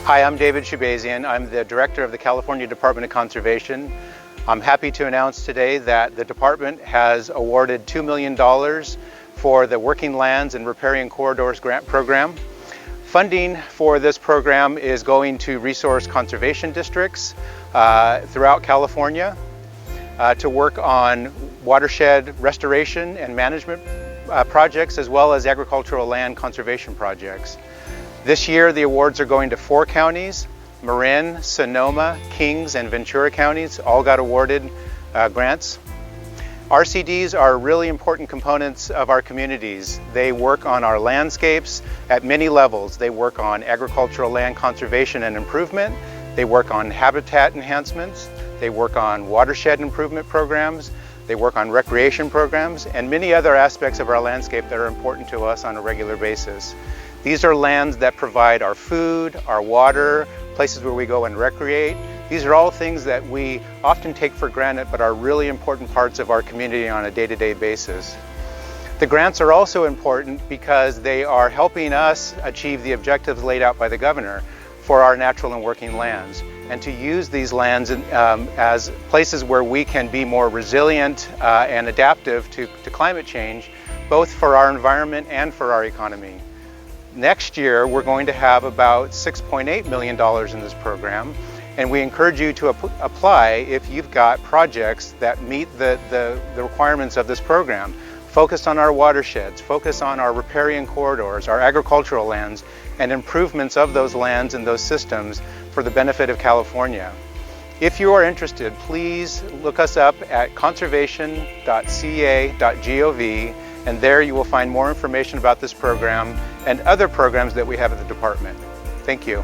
Hi, I'm David Shabazian. I'm the Director of the California Department of Conservation. I'm happy to announce today that the department has awarded $2 million for the Working Lands and Riparian Corridors Grant Program. Funding for this program is going to resource conservation districts throughout California to work on watershed restoration and management projects, as well as agricultural land conservation projects. This year, the awards are going to 4 counties: Marin, Sonoma, Kings, and Ventura counties all got awarded grants. RCDs are really important components of our communities. They work on our landscapes at many levels. They work on agricultural land conservation and improvement. They work on habitat enhancements. They work on watershed improvement programs. They work on recreation programs and many other aspects of our landscape that are important to us on a regular basis. These are lands that provide our food, our water, places where we go and recreate. These are all things that we often take for granted but are really important parts of our community on a day-to-day basis. The grants are also important because they are helping us achieve the objectives laid out by the governor for our natural and working lands, and to use these lands as places where we can be more resilient and adaptive to climate change, both for our environment and for our economy. Next year, we're going to have about $6.8 million in this program, and we encourage you to apply if you've got projects that meet the requirements of this program. Focus on our watersheds, focus on our riparian corridors, our agricultural lands, and improvements of those lands and those systems for the benefit of California. If you are interested, please look us up at conservation.ca.gov, and there you will find more information about this program and other programs that we have at the department. Thank you.